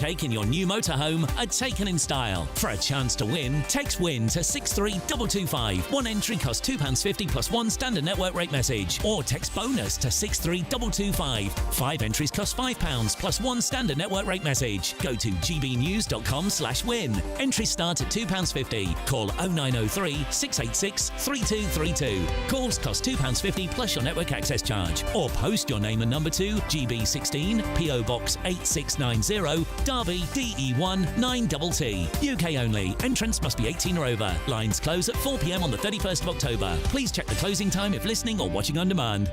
Taking your new motorhome are taken in style. For a chance to win, text WIN to 63225. One entry costs £2.50 plus one standard network rate message. Or text BONUS to 63225. 5 entries cost £5 plus one standard network rate message. Go to gbnews.com/win. Entries start at £2.50. Call 0903 686 3232. Calls cost £2.50 plus your network access charge. Or post your name and number to GB16 PO Box 8690 Derby DE1 9TT. UK only. Entrance must be 18 or over. Lines close at 4 p.m. on the 31st of October. Please check the closing time if listening or watching on demand.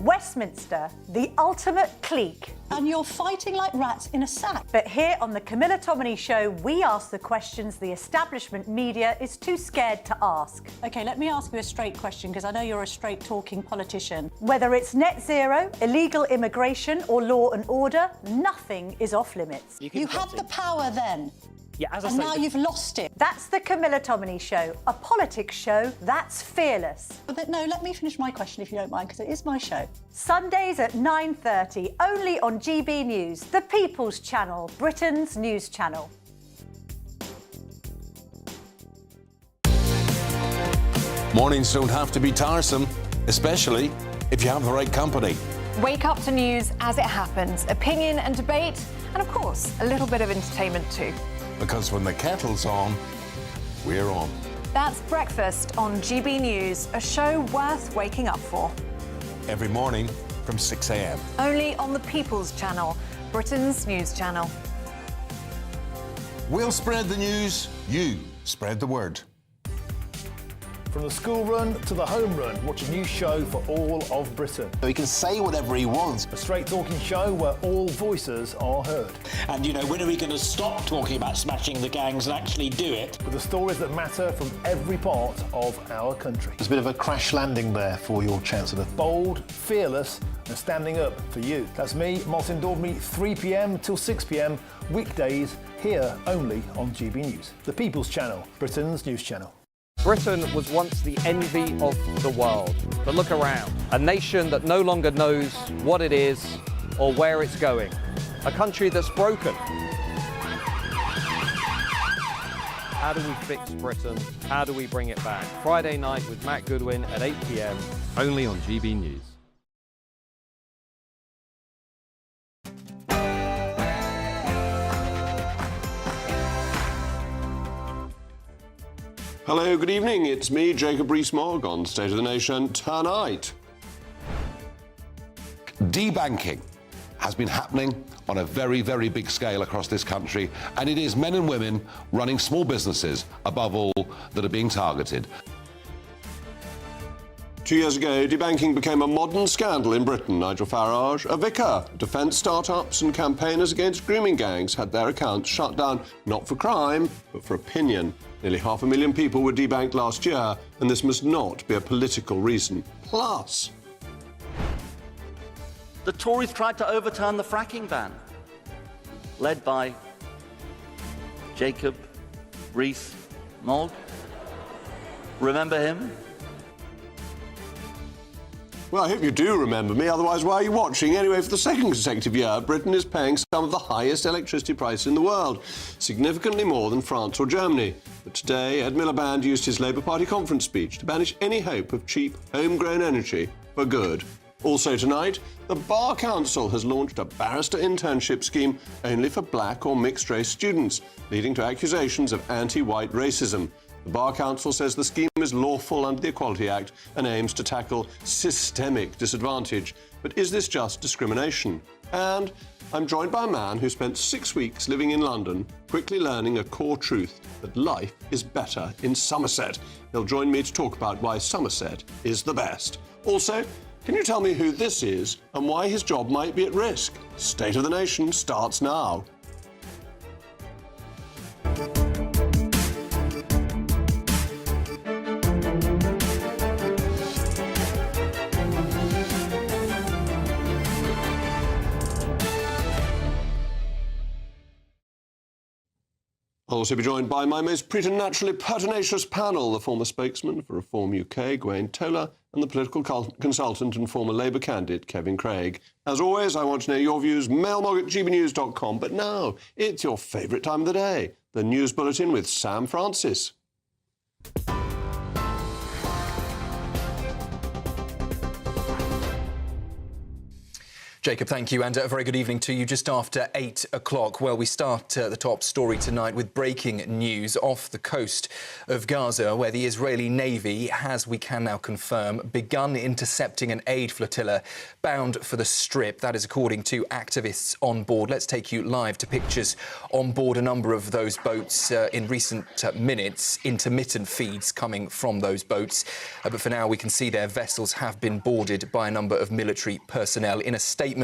Westminster, the ultimate clique. And you're fighting like rats in a sack. But here on the Camilla Tominey Show, we ask the questions the establishment media is too scared to ask. OK, let me ask you a straight question, because I know you're a straight-talking politician. Whether it's net zero, illegal immigration or law and order, nothing is off limits. You had the power then. Yeah, as I and say, now you've lost it. That's the Camilla Tominey Show, a politics show that's fearless. But no, let me finish my question if you don't mind, because it is my show. Sundays at 9:30, only on GB News, the People's Channel, Britain's news channel. Mornings don't have to be tiresome, especially if you have the right company. Wake up to news as it happens, opinion and debate, and of course, a little bit of entertainment too. Because when the kettle's on, we're on. That's Breakfast on GB News, a show worth waking up for. Every morning from 6 a.m. Only on the People's Channel, Britain's news channel. We'll spread the news, you spread the word. From the school run to the home run, watch a new show for all of Britain. So he can say whatever he wants. A straight-talking show where all voices are heard. And, you know, when are we going to stop talking about smashing the gangs and actually do it? With the stories that matter from every part of our country. There's a bit of a crash landing there for your Chancellor. Bold, fearless and standing up for you. That's me, Martin Daubney, 3 p.m. till 6 p.m, weekdays, here only on GB News. The People's Channel, Britain's news channel. Britain was once the envy of the world. But look around. A nation that no longer knows what it is or where it's going. A country that's broken. How do we fix Britain? How do we bring it back? Friday night with Matt Goodwin at 8 p.m, only on GB News. Hello, good evening. It's me, Jacob Rees-Mogg, on State of the Nation tonight. Debanking has been happening on a very, very big scale across this country, and it is men and women running small businesses, above all, that are being targeted. 2 years ago, debanking became a modern scandal in Britain. Nigel Farage, a vicar, defence startups and campaigners against grooming gangs had their accounts shut down, not for crime, but for opinion. Nearly 500,000 people were debanked last year, and this must not be a political reason. Plus, The Tories tried to overturn the fracking ban, led by Jacob Rees-Mogg. Remember him? well, I hope you do remember me, otherwise why are you watching? Anyway, for the second consecutive year, Britain is paying some of the highest electricity prices in the world, significantly more than France or Germany. But today, Ed Miliband used his Labour Party conference speech to banish any hope of cheap, homegrown energy for good. Also tonight, the Bar Council has launched a barrister internship scheme only for black or mixed-race students, leading to accusations of anti-white racism. The Bar Council says the scheme is lawful under the Equality Act and aims to tackle systemic disadvantage. But is this just discrimination? And I'm joined by a man who spent 6 weeks living in London, quickly learning a core truth that life is better in Somerset. He'll join me to talk about why Somerset is the best. Also, can you tell me who this is and why his job might be at risk? State of the Nation starts now. I'll also be joined by my most preternaturally pertinacious panel, the former spokesman for Reform UK, Gwaine Toler, and the political consultant and former Labour candidate, Kevin Craig. As always, I want to know your views, mailmog@gbnews.com. But now, it's your favourite time of the day, the News Bulletin with Sam Francis. Jacob, thank you, and a very good evening to you. Just after 8 o'clock, well, we start the top story tonight with breaking news off the coast of Gaza, where the Israeli Navy has, we can now confirm, begun intercepting an aid flotilla bound for the Strip. That is according to activists on board. Let's take you live to pictures on board a number of those boats in recent minutes. Intermittent feeds coming from those boats. But for now, we can see their vessels have been boarded by a number of military personnel. In a statement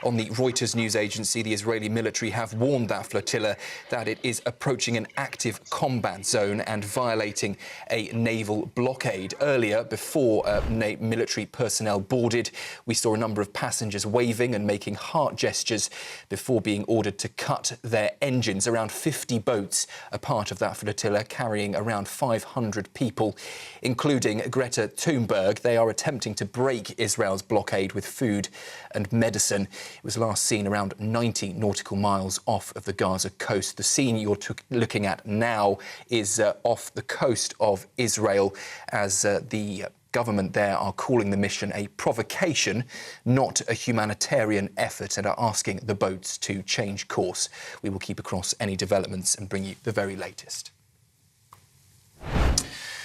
on the Reuters news agency, the Israeli military have warned that flotilla that it is approaching an active combat zone and violating a naval blockade. Earlier, before military personnel boarded, we saw a number of passengers waving and making heart gestures before being ordered to cut their engines. Around 50 boats are part of that flotilla, carrying around 500 people, including Greta Thunberg. They are attempting to break Israel's blockade with food and medicine. It was last seen around 90 nautical miles off of the Gaza coast. The scene you're looking at now is off the coast of Israel, as the government there are calling the mission a provocation, not a humanitarian effort, and are asking the boats to change course. We will keep across any developments and bring you the very latest.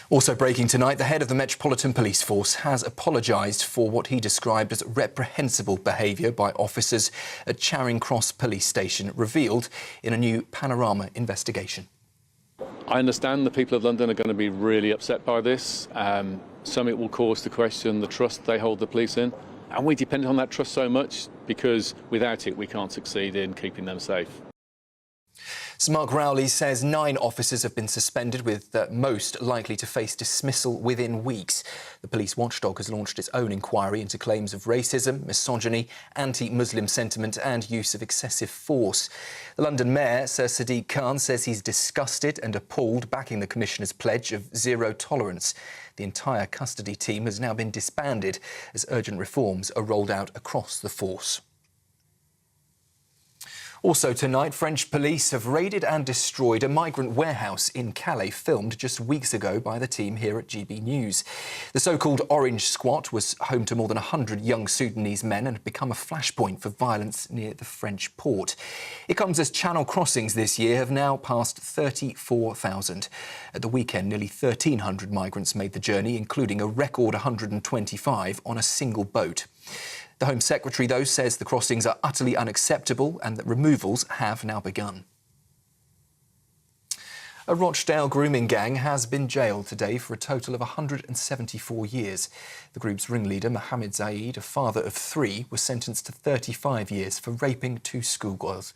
Also breaking tonight, the head of the Metropolitan Police Force has apologised for what he described as reprehensible behaviour by officers at Charing Cross Police Station, revealed in a new Panorama investigation. I understand the people of London are going to be really upset by this. Some it will cause to question the trust they hold the police in. And we depend on that trust so much because without it we can't succeed in keeping them safe. So Mark Rowley says 9 officers have been suspended, with most likely to face dismissal within weeks. The police watchdog has launched its own inquiry into claims of racism, misogyny, anti-Muslim sentiment and use of excessive force. The London Mayor, Sir Sadiq Khan, says he's disgusted and appalled, backing the Commissioner's pledge of zero tolerance. The entire custody team has now been disbanded as urgent reforms are rolled out across the force. Also tonight, French police have raided and destroyed a migrant warehouse in Calais, filmed just weeks ago by the team here at GB News. The so-called Orange Squat was home to more than 100 young Sudanese men and had become a flashpoint for violence near the French port. It comes as channel crossings this year have now passed 34,000. At the weekend, nearly 1,300 migrants made the journey, including a record 125 on a single boat. The Home Secretary, though, says the crossings are utterly unacceptable and that removals have now begun. A Rochdale grooming gang has been jailed today for a total of 174 years. The group's ringleader, Mohammed Zaid, a father of 3, was sentenced to 35 years for raping 2 schoolgirls.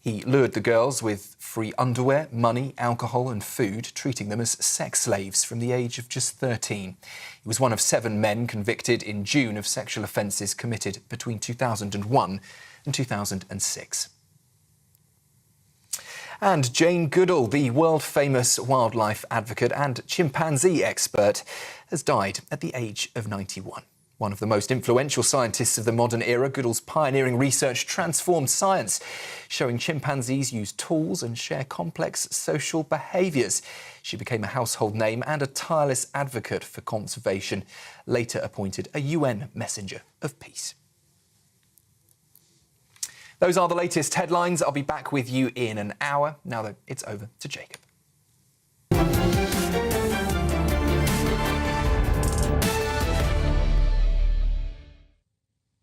He lured the girls with free underwear, money, alcohol and food, treating them as sex slaves from the age of just 13. He was one of 7 men convicted in June of sexual offences committed between 2001 and 2006. And Jane Goodall, the world-famous wildlife advocate and chimpanzee expert, has died at the age of 91. One of the most influential scientists of the modern era, Goodall's pioneering research transformed science, showing chimpanzees use tools and share complex social behaviours. She became a household name and a tireless advocate for conservation, later appointed a UN messenger of peace. Those are the latest headlines. I'll be back with you in an hour. Now, though, it's over to Jacob.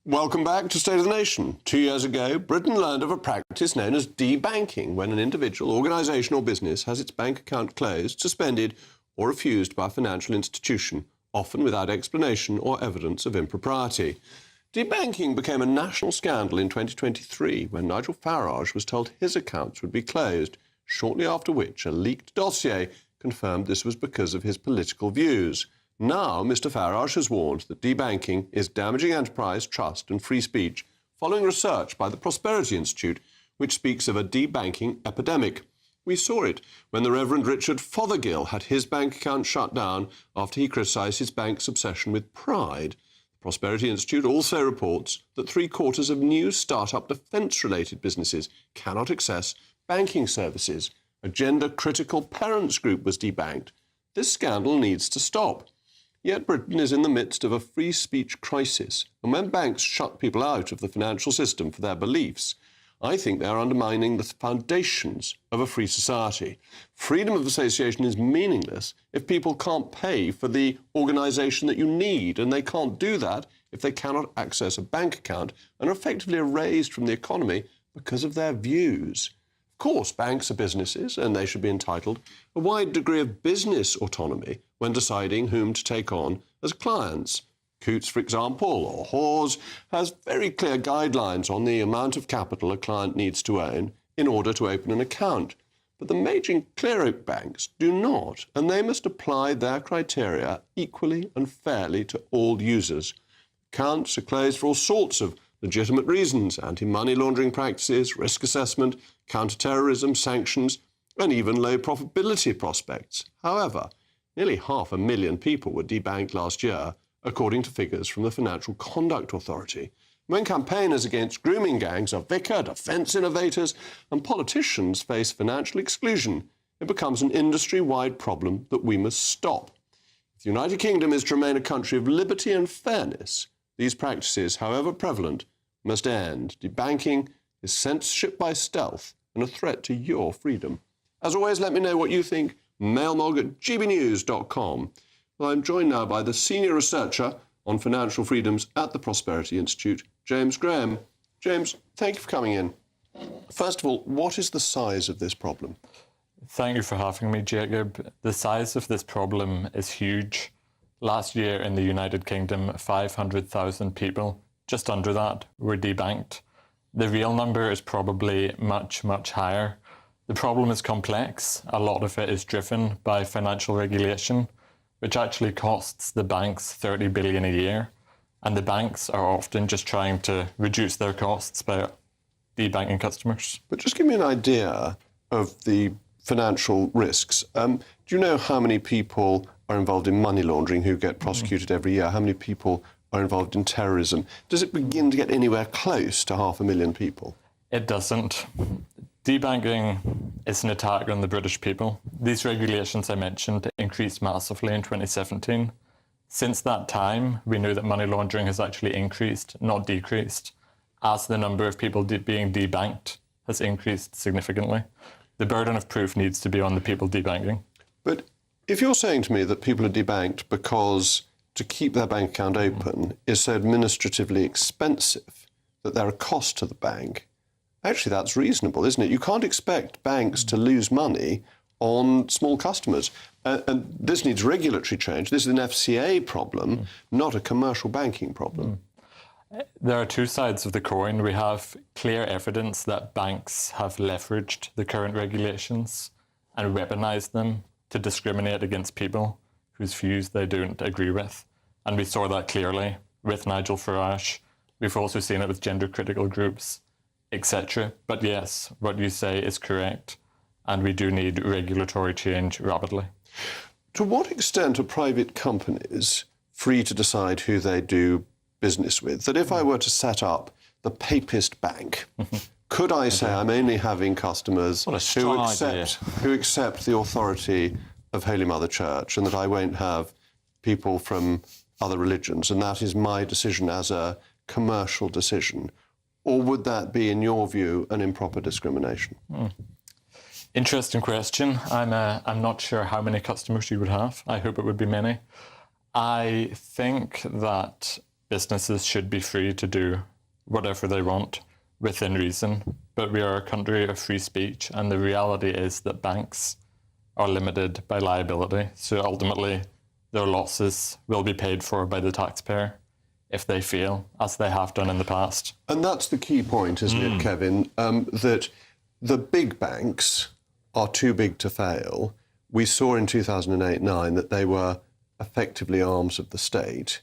Welcome back to State of the Nation. 2 years ago, Britain learned of a practice known as debanking, when an individual, organisation or business has its bank account closed, suspended or refused by a financial institution, often without explanation or evidence of impropriety. Debanking became a national scandal in 2023 when Nigel Farage was told his accounts would be closed, shortly after which a leaked dossier confirmed this was because of his political views. Now, Mr Farage has warned that debanking is damaging enterprise, trust and free speech, following research by the Prosperity Institute, which speaks of a debanking epidemic. We saw it when the Reverend Richard Fothergill had his bank account shut down after he criticised his bank's obsession with pride. The Prosperity Institute also reports that 3/4 of new start-up defence-related businesses cannot access banking services. A gender-critical parents group was debanked. This scandal needs to stop. Yet Britain is in the midst of a free speech crisis, and when banks shut people out of the financial system for their beliefs, I think they are undermining the foundations of a free society. Freedom of association is meaningless if people can't pay for the organisation that you need, and they can't do that if they cannot access a bank account and are effectively erased from the economy because of their views. Of course, banks are businesses, and they should be entitled a wide degree of business autonomy when deciding whom to take on as clients. Coots, for example, or Hawes, has very clear guidelines on the amount of capital a client needs to own in order to open an account. But the major clear-out banks do not, and they must apply their criteria equally and fairly to all users. Accounts are closed for all sorts of legitimate reasons: anti-money laundering practices, risk assessment, counter-terrorism, sanctions, and even low profitability prospects. However, nearly 500,000 people were debanked last year, according to figures from the Financial Conduct Authority. When campaigners against grooming gangs are vicar, defence innovators, and politicians face financial exclusion, it becomes an industry-wide problem that we must stop. If the United Kingdom is to remain a country of liberty and fairness, these practices, however prevalent, must end. Debanking is censorship by stealth and a threat to your freedom. As always, let me know what you think. mailmog@gbnews.com. Well, I'm joined now by the Senior Researcher on Financial Freedoms at the Prosperity Institute, James Graham. James, thank you for coming in. First of all, what is the size of this problem? Thank you for having me, Jacob. The size of this problem is huge. Last year in the United Kingdom, 500,000 people, just under that, were debanked. The real number is probably much, much higher. The problem is complex. A lot of it is driven by financial regulation, which actually costs the banks $30 billion a year. And the banks are often just trying to reduce their costs by debanking customers. But just give me an idea of the financial risks. Do you know how many people are involved in money laundering who get prosecuted every year? How many people are involved in terrorism? Does it begin to get anywhere close to 500,000 people? It doesn't. Debanking is an attack on the British people. These regulations I mentioned increased massively in 2017. Since that time, we know that money laundering has actually increased, not decreased, as the number of people being debanked has increased significantly. The burden of proof needs to be on the people debanking. But if you're saying to me that people are debanked because to keep their bank account open is so administratively expensive that they're a cost to the bank, actually that's reasonable, isn't it? You can't expect banks to lose money on small customers. And this needs regulatory change. This is an FCA problem, not a commercial banking problem. There are two sides of the coin. We have clear evidence that banks have leveraged the current regulations and weaponized them to discriminate against people whose views they don't agree with. And we saw that clearly with Nigel Farage. We've also seen it with gender-critical groups, etc. But yes, what you say is correct, and we do need regulatory change rapidly. To what extent are private companies free to decide who they do business with? That if I were to set up the Papist Bank, could I say I'm only having customers who accept the authority of Holy Mother Church, and that I won't have people from other religions, and that is my decision as a commercial decision? Or would that be, in your view, an improper discrimination? Interesting question. I'm not sure how many customers you would have. I hope it would be many. I think that businesses should be free to do whatever they want within reason, but we are a country of free speech, and the reality is that banks are limited by liability. So ultimately, their losses will be paid for by the taxpayer if they fail, as they have done in the past. And that's the key point, isn't it, Kevin? That the big banks are too big to fail. We saw in 2008-9 that they were effectively arms of the state.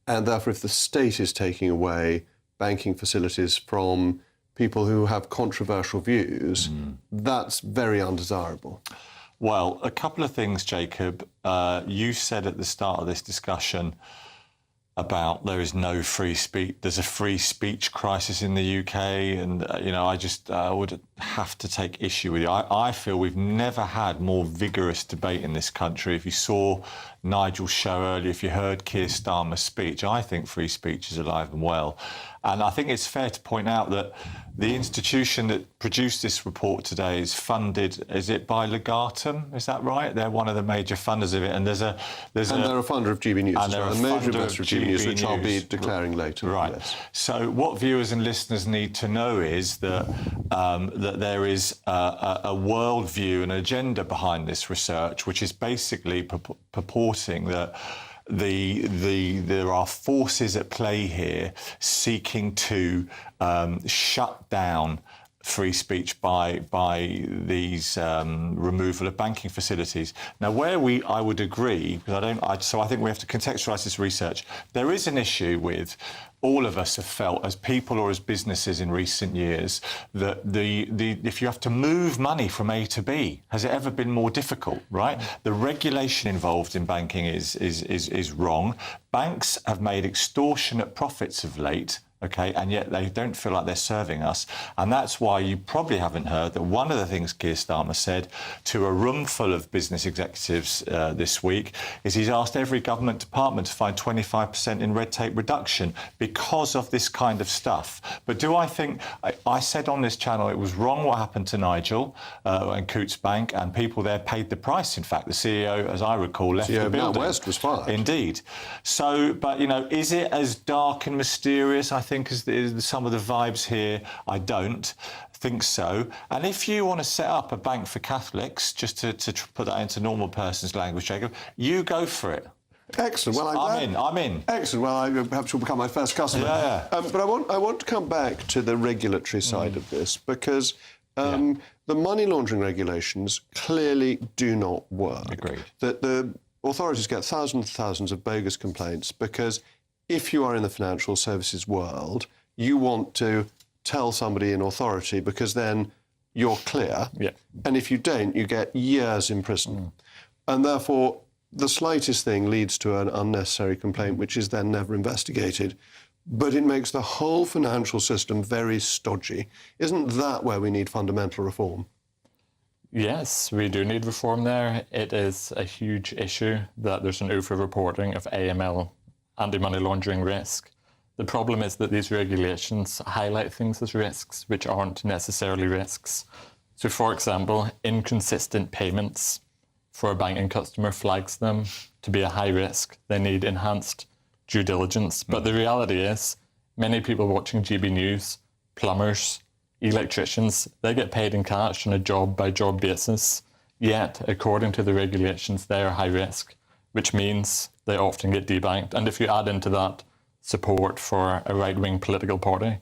And therefore, if the state is taking away banking facilities from people who have controversial views, that's very undesirable. Well, a couple of things, Jacob. You said at the start of this discussion about there is no free speech. There's a free speech crisis in the UK, and I would have to take issue with you. I feel we've never had more vigorous debate in this country. If you saw Nigel's show earlier, if you heard Keir Starmer's speech, I think free speech is alive and well. And I think it's fair to point out that the institution that produced this report today is funded, is it by Legatum? Is that right? They're one of the major funders of it. And they're a funder of GB News. And they're a major investor of GB News, which I'll be declaring later. Right. Yes. So what viewers and listeners need to know is that that there is a worldview, an agenda behind this research, which is basically purporting that there are forces at play here seeking to shut down free speech by these removal of banking facilities. Now, I would agree, because so I think we have to contextualise this research. There is an issue with all of us have felt as people or as businesses in recent years that if you have to move money from A to B, has it ever been more difficult, right? The regulation involved in banking is wrong. Banks have made extortionate profits of late. Okay, and yet they don't feel like they're serving us. And that's why you probably haven't heard that one of the things Keir Starmer said to a room full of business executives this week is he's asked every government department to find 25% in red tape reduction because of this kind of stuff. But do I think, I said on this channel it was wrong what happened to Nigel and Coutts Bank, and people there paid the price. In fact, the CEO, as I recall, left the building. West was fired. Indeed. So, but, is it as dark and mysterious, I think, as some of the vibes here? I don't think so. And if you want to set up a bank for Catholics, just to put that into normal person's language, Jacob, you go for it. Excellent. Well, I'm in. Excellent. Well, perhaps you'll become my first customer. Yeah. But I want to come back to the regulatory side of this, because the money laundering regulations clearly do not work. Agreed. The authorities get thousands and thousands of bogus complaints because if you are in the financial services world, you want to tell somebody in authority because then you're clear. Yeah. And if you don't, you get years in prison. And therefore, the slightest thing leads to an unnecessary complaint, which is then never investigated. But it makes the whole financial system very stodgy. Isn't that where we need fundamental reform? Yes, we do need reform there. It is a huge issue that there's an over-reporting of AML, anti-money laundering risk. The problem is that these regulations highlight things as risks, which aren't necessarily risks. So, for example, inconsistent payments for a banking customer flags them to be a high risk. They need enhanced due diligence. But the reality is, many people watching GB News, plumbers, electricians, they get paid in cash on a job-by-job basis. Yet, according to the regulations, they are high risk, which means they often get debanked. And if you add into that support for a right-wing political party,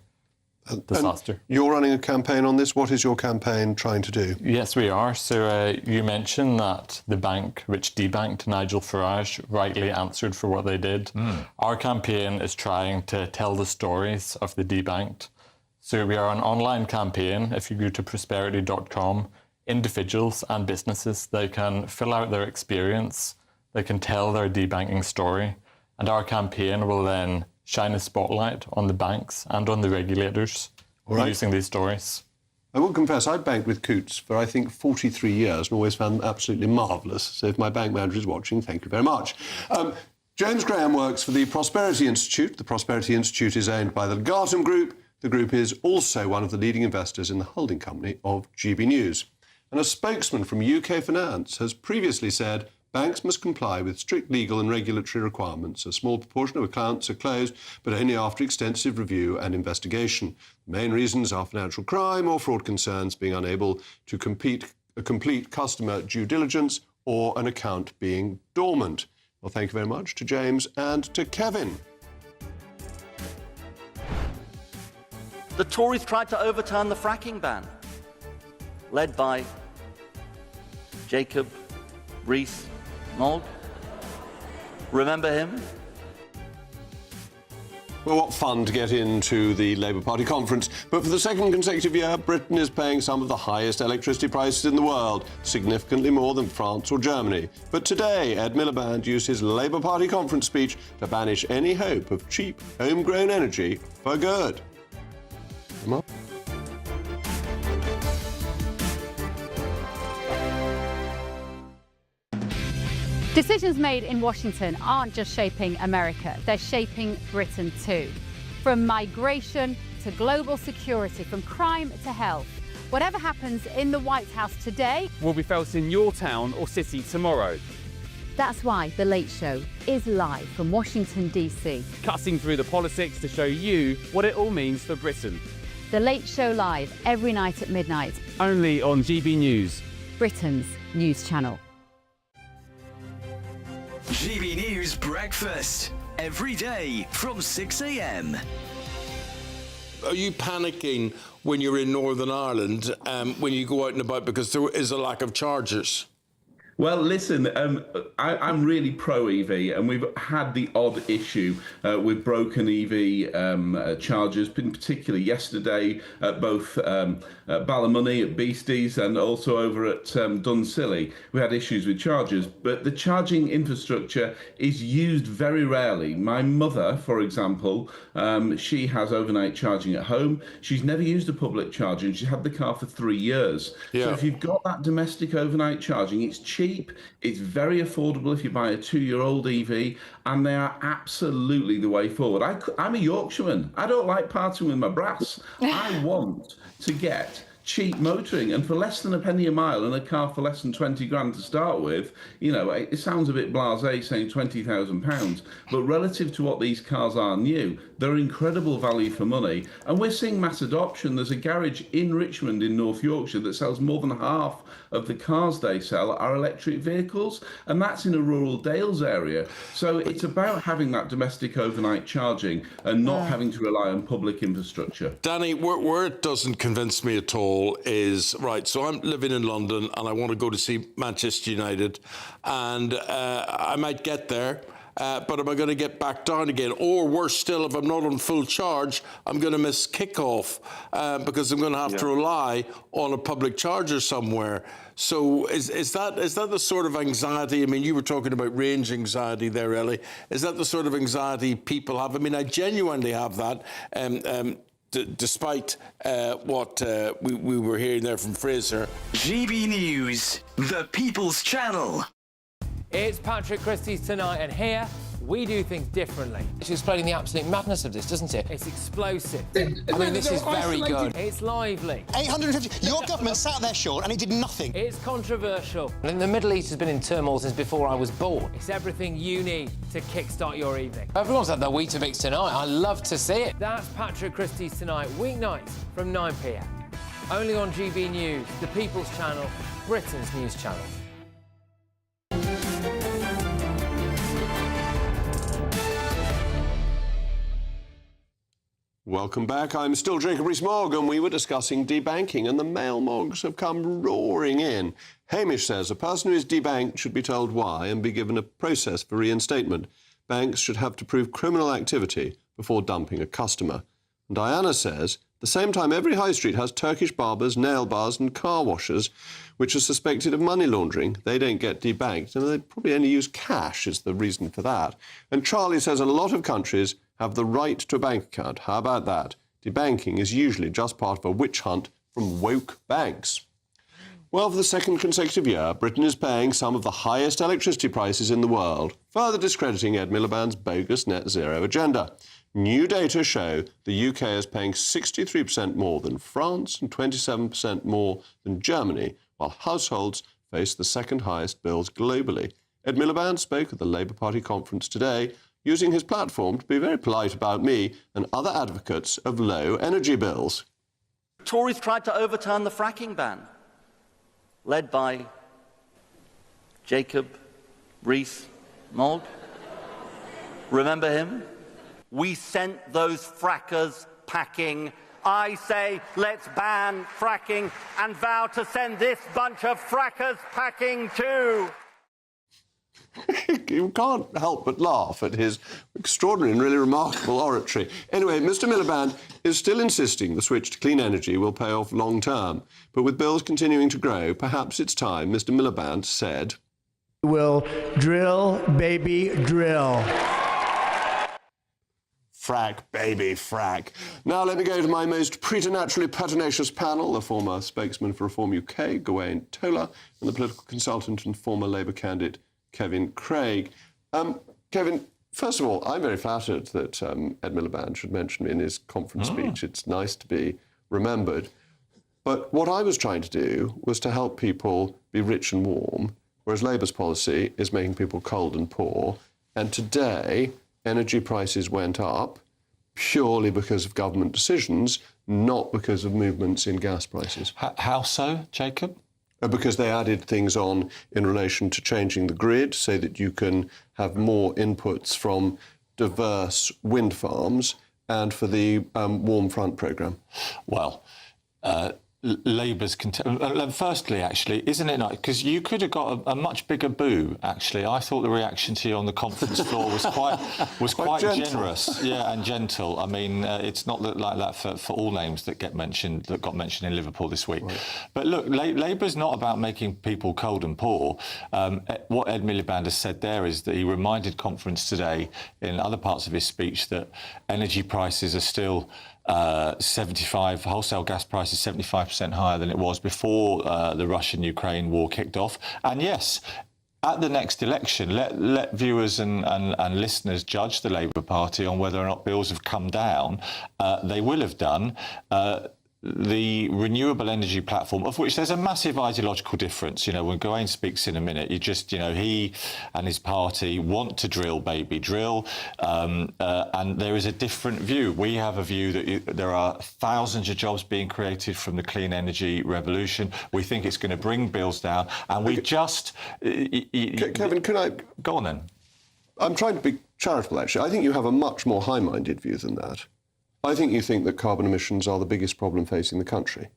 disaster. And you're running a campaign on this. What is your campaign trying to do? Yes, we are. So you mentioned that the bank which debanked Nigel Farage rightly answered for what they did. Our campaign is trying to tell the stories of the debanked. So we are an online campaign. If you go to prosperity.com, individuals and businesses, they can fill out their experience. They can tell their debanking story, and our campaign will then shine a spotlight on the banks and on the regulators using these stories. I will confess, I banked with Coutts for, I think, 43 years and always found them absolutely marvellous. So if my bank manager is watching, thank you very much. James Graham works for the Prosperity Institute. The Prosperity Institute is owned by the Legatum Group. The group is also one of the leading investors in the holding company of GB News. And a spokesman from UK Finance has previously said banks must comply with strict legal and regulatory requirements. A small proportion of accounts are closed, but only after extensive review and investigation. The main reasons are financial crime or fraud concerns, being unable to complete customer due diligence, or an account being dormant. Well, thank you very much to James and to Kevin. The Tories tried to overturn the fracking ban, led by Jacob Rees-Mogg. Remember him? Well, what fun to get into the Labour Party conference. But for the second consecutive year, Britain is paying some of the highest electricity prices in the world, significantly more than France or Germany. But today, Ed Miliband used his Labour Party conference speech to banish any hope of cheap, homegrown energy for good. Come on. Decisions made in Washington aren't just shaping America, they're shaping Britain too. From migration to global security, from crime to health. Whatever happens in the White House today will be felt in your town or city tomorrow. That's why The Late Show is live from Washington, D.C. Cutting through the politics to show you what it all means for Britain. The Late Show live every night at midnight. Only on GB News, Britain's news channel. GB News Breakfast, every day from 6 a.m. Are you panicking when you're in Northern Ireland when you go out and about because there is a lack of chargers? Well, listen, I'm really pro-EV, and we've had the odd issue with broken EV chargers, particularly yesterday at both Ballymoney at Beasties and also over at Dunsily. We had issues with chargers, but the charging infrastructure is used very rarely. My mother, for example, she has overnight charging at home. She's never used a public charger, and she's had the car for 3 years. Yeah. So if you've got that domestic overnight charging, it's cheap. It's very affordable if you buy a 2-year-old EV, and they are absolutely the way forward. I'm a Yorkshireman. I don't like parting with my brass. I want to get cheap motoring, and for less than a penny a mile and a car for less than 20 grand to start with, you know, it sounds a bit blasé saying £20,000, but relative to what these cars are new, they're incredible value for money. And we're seeing mass adoption. There's a garage in Richmond in North Yorkshire that sells more than half of the cars they sell are electric vehicles, and that's in a rural Dales area. So it's about having that domestic overnight charging and not having to rely on public infrastructure. Danny, where it doesn't convince me at all is, right, so I'm living in London and I want to go to see Manchester United, and I might get there, but am I going to get back down again? Or worse still, if I'm not on full charge, I'm going to miss kickoff because I'm going to have to rely on a public charger somewhere. So is that the sort of anxiety? I mean, you were talking about range anxiety there, Ellie. Is that the sort of anxiety people have? I mean, I genuinely have that. Despite what we were hearing there from Fraser. GB News, the People's Channel. It's Patrick Christie's Tonight, and here we do things differently. It's explaining the absolute madness of this, doesn't it? It's explosive. I mean, this is very good. It's lively. 850. Your government sat there, Sean, and it did nothing. It's controversial. And the Middle East has been in turmoil since before I was born. It's everything you need to kickstart your evening. Everyone's had their Weetabix tonight. I love to see it. That's Patrick Christie's Tonight, weeknights from 9 p.m. Only on GB News, the People's Channel, Britain's news channel. Welcome back. I'm still Jacob Rees-Mogg, and we were discussing debanking, and the mail mogs have come roaring in. Hamish says a person who is debanked should be told why and be given a process for reinstatement. Banks should have to prove criminal activity before dumping a customer. And Diana says, at the same time, every high street has Turkish barbers, nail bars and car washers, which are suspected of money laundering. They don't get debanked, and they probably only use cash is the reason for that. And Charlie says a lot of countries have the right to a bank account. How about that? Debanking is usually just part of a witch hunt from woke banks. Well, for the second consecutive year, Britain is paying some of the highest electricity prices in the world, further discrediting Ed Miliband's bogus net zero agenda. New data show the UK is paying 63% more than France and 27% more than Germany, while households face the second highest bills globally. Ed Miliband spoke at the Labour Party conference today, using his platform to be very polite about me and other advocates of low energy bills. Tories tried to overturn the fracking ban, led by Jacob Rees-Mogg. Remember him? We sent those frackers packing. I say let's ban fracking and vow to send this bunch of frackers packing too. You can't help but laugh at his extraordinary and really remarkable oratory. Anyway, Mr Miliband is still insisting the switch to clean energy will pay off long term. But with bills continuing to grow, perhaps it's time, Mr Miliband said... Will drill, baby, drill. Frack, baby, frack. Now let me go to my most preternaturally pertinacious panel, the former spokesman for Reform UK, Gawain Tola, and the political consultant and former Labour candidate, Kevin Craig. Kevin, first of all, I'm very flattered that Ed Miliband should mention me in his conference speech. It's nice to be remembered. But what I was trying to do was to help people be rich and warm, whereas Labour's policy is making people cold and poor. And today, energy prices went up purely because of government decisions, not because of movements in gas prices. How so, Jacob? Because they added things on in relation to changing the grid so that you can have more inputs from diverse wind farms and for the Warm Front programme. Well, Labour's... Firstly, actually, isn't it nice? Because you could have got a much bigger boo, actually. I thought the reaction to you on the conference floor was quite generous. Yeah, and gentle. I mean, it's not like that for all names that got mentioned in Liverpool this week. Right. But look, Labour's not about making people cold and poor. What Ed Miliband has said there is that he reminded conference today, in other parts of his speech, that energy prices are still... 75 wholesale gas prices 75% higher than it was before the Russian-Ukraine war kicked off. And yes, at the next election, let viewers and listeners judge the Labour Party on whether or not bills have come down. They will have done. The renewable energy platform, of which there's a massive ideological difference. You know, when Gawain speaks in a minute, he and his party want to drill, baby, drill. And there is a different view. We have a view that there are thousands of jobs being created from the clean energy revolution. We think it's going to bring bills down. And we just... Kevin, can I... Go on then. I'm trying to be charitable, actually. I think you have a much more high-minded view than that. I think you think that carbon emissions are the biggest problem facing the country.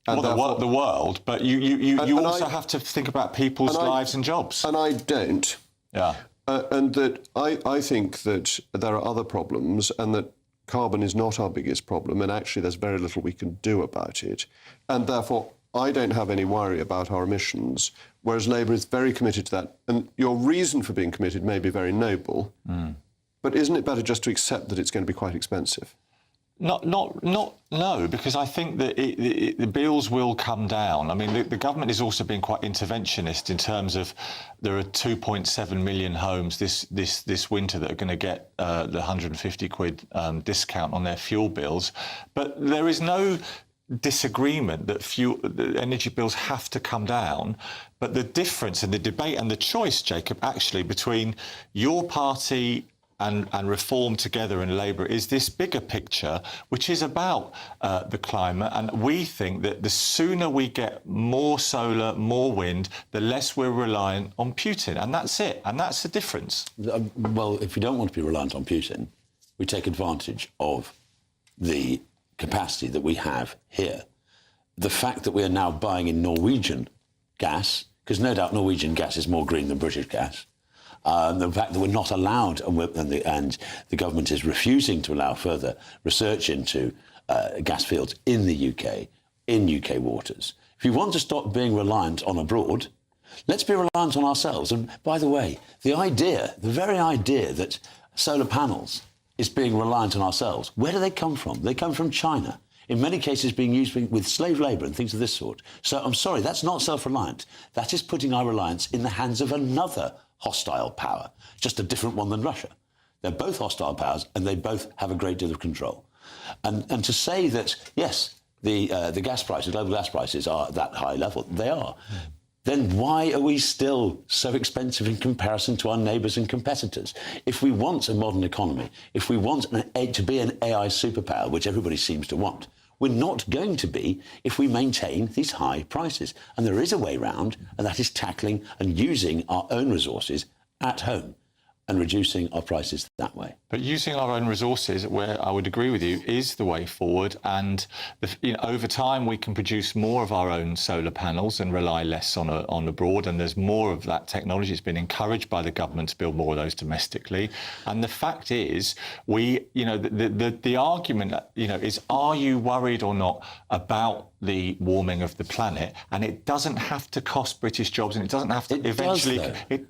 And well, the world, but you also have to think about people's lives and jobs. And I don't. Yeah. And that I think that there are other problems and that carbon is not our biggest problem and actually there's very little we can do about it. And therefore, I don't have any worry about our emissions, whereas Labour is very committed to that. And your reason for being committed may be very noble, but isn't it better just to accept that it's going to be quite expensive? No, because I think that the bills will come down. I mean, the government is also being quite interventionist in terms of there are 2.7 million homes this winter that are going to get the 150 quid discount on their fuel bills. But there is no disagreement that the energy bills have to come down. But the difference in the debate and the choice, Jacob, actually between your party and Reform together in Labour is this bigger picture, which is about the climate. And we think that the sooner we get more solar, more wind, the less we're reliant on Putin. And that's it. And that's the difference. Well, if we don't want to be reliant on Putin, we take advantage of the capacity that we have here. The fact that we are now buying in Norwegian gas, because no doubt Norwegian gas is more green than British gas, the fact that we're not allowed, and the government is refusing to allow further research into gas fields in the UK, in UK waters. If you want to stop being reliant on abroad, let's be reliant on ourselves. And by the way, the very idea that solar panels is being reliant on ourselves, where do they come from? They come from China. In many cases being used with slave labour and things of this sort. So I'm sorry, that's not self-reliant. That is putting our reliance in the hands of another hostile power, just a different one than Russia. They're both hostile powers and they both have a great deal of control. And to say that, yes, the gas prices, global gas prices are at that high level, they are. Then why are we still so expensive in comparison to our neighbours and competitors? If we want a modern economy, if we want to be an AI superpower, which everybody seems to want, we're not going to be if we maintain these high prices. And there is a way round, and that is tackling and using our own resources at home. and reducing our prices that way. But using our own resources, where I would agree with you, is the way forward. And over time, we can produce more of our own solar panels and rely less on abroad. And there's more of that technology. It's been encouraged by the government to build more of those domestically. And the fact is, the argument, is, are you worried or not about the warming of the planet? And it doesn't have to cost British jobs, and it doesn't have to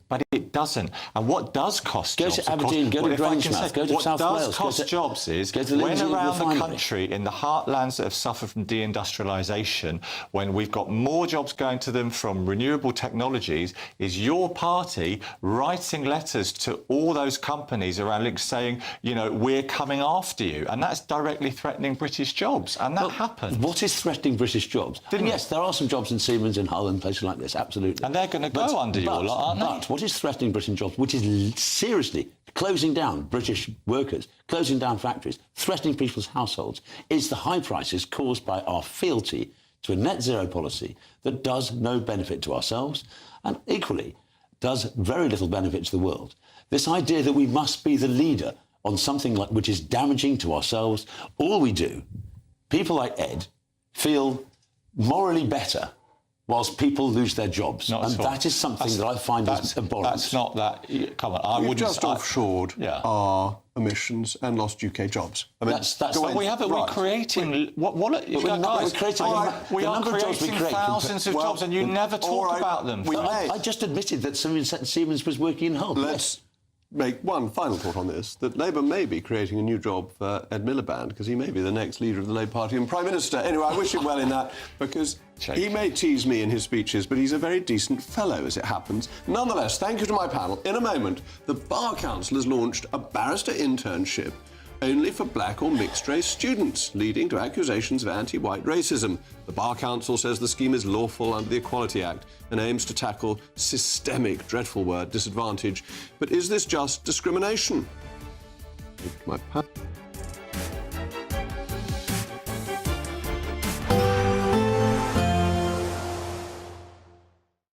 but it doesn't. And what does cost jobs? Go to Aberdeen, go to Grangemouth, go to South Wales. What does cost jobs is when around the country, in the heartlands that have suffered from deindustrialisation, when we've got more jobs going to them from renewable technologies, is your party writing letters to all those companies around saying, we're coming after you. And that's directly threatening British jobs. And that happened. What is threatening British jobs? Yes, there are some jobs in Siemens, in Hull and places like this, absolutely. And they're going to go under your lot, aren't they? But what is threatening British jobs, which is seriously closing down British workers, closing down factories, threatening people's households, is the high prices caused by our fealty to a net zero policy that does no benefit to ourselves and equally does very little benefit to the world. This idea that we must be the leader on something which is damaging to ourselves, all we do, people like Ed, feel morally better whilst people lose their jobs. And that is something that I find is abhorrent. That's not that... Come on, We've just offshored our emissions and lost UK jobs. I mean, we're creating... We're creating thousands of jobs, and you never talk about them. I just admitted that Siemens was working in Hull. Let's make one final thought on this, that Labour may be creating a new job for Ed Miliband, because he may be the next leader of the Labour Party and Prime Minister. Anyway, I wish him well in that, because he may tease me in his speeches, but he's a very decent fellow, as it happens. Nonetheless, thank you to my panel. In a moment, the Bar Council has launched a barrister internship only for black or mixed-race students, leading to accusations of anti-white racism. The Bar Council says the scheme is lawful under the Equality Act and aims to tackle systemic, dreadful word, disadvantage. But is this just discrimination? My panel.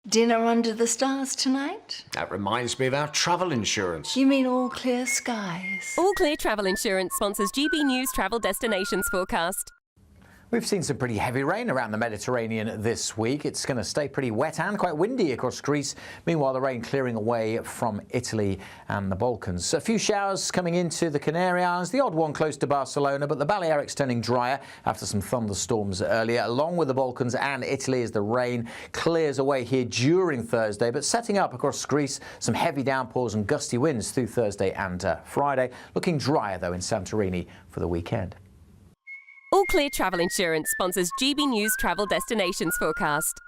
Dinner under the stars tonight? That reminds me of our travel insurance. You mean All Clear Skies? All Clear Travel Insurance sponsors GBNews Travel Destinations Forecast. We've seen some pretty heavy rain around the Mediterranean this week. It's going to stay pretty wet and quite windy across Greece. Meanwhile, the rain clearing away from Italy and the Balkans. A few showers coming into the Canary Islands, the odd one close to Barcelona, but the Balearics turning drier after some thunderstorms earlier, along with the Balkans and Italy as the rain clears away here during Thursday, but setting up across Greece some heavy downpours and gusty winds through Thursday and Friday. Looking drier, though, in Santorini for the weekend. All Clear Travel Insurance sponsors GBNews Travel Destinations Forecast.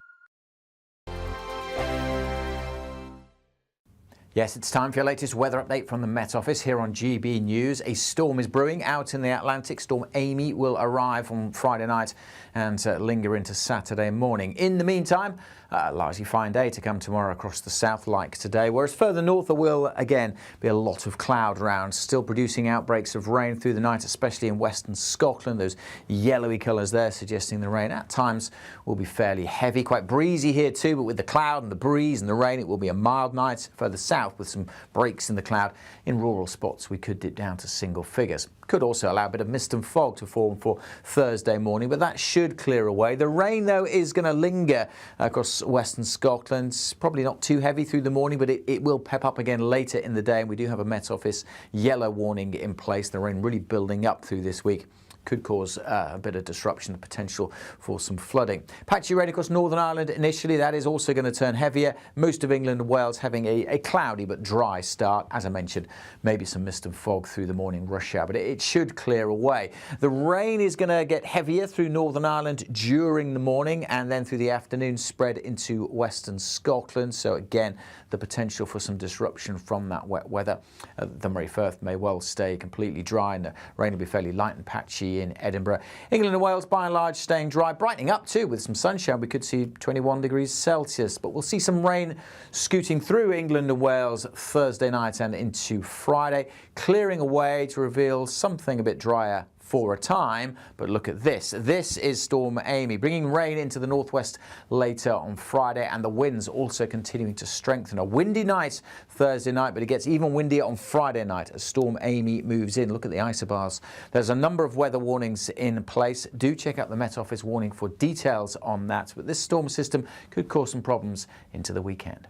Yes, it's time for your latest weather update from the Met Office here on GB News. A storm is brewing out in the Atlantic. Storm Amy will arrive on Friday night and linger into Saturday morning. In the meantime, largely fine day to come tomorrow across the south like today, whereas further north there will again be a lot of cloud around, still producing outbreaks of rain through the night, especially in western Scotland. Those yellowy colours there suggesting the rain at times will be fairly heavy. Quite breezy here too, but with the cloud and the breeze and the rain, it will be a mild night. Further south with some breaks in the cloud. In rural spots we could dip down to single figures. Could also allow a bit of mist and fog to form for Thursday morning, but that should clear away. The rain, though, is going to linger across western Scotland. Probably not too heavy through the morning, but it will pep up again later in the day. And we do have a Met Office yellow warning in place. The rain really building up through this week. Could cause a bit of disruption, the potential for some flooding. Patchy rain across Northern Ireland initially. That is also going to turn heavier. Most of England and Wales having a cloudy but dry start. As I mentioned, maybe some mist and fog through the morning rush hour, but it should clear away. The rain is going to get heavier through Northern Ireland during the morning and then through the afternoon spread into western Scotland. So again, the potential for some disruption from that wet weather. The Moray Firth may well stay completely dry and the rain will be fairly light and patchy in Edinburgh. England and Wales by and large staying dry, brightening up too with some sunshine. We could see 21 degrees Celsius, but we'll see some rain scooting through England and Wales Thursday night and into Friday, clearing away to reveal something a bit drier for a time. But look at this. This is Storm Amy, bringing rain into the northwest later on Friday, and the winds also continuing to strengthen. A windy night Thursday night, but it gets even windier on Friday night as Storm Amy moves in. Look at the isobars. There's a number of weather warnings in place. Do check out the Met Office warning for details on that. But this storm system could cause some problems into the weekend.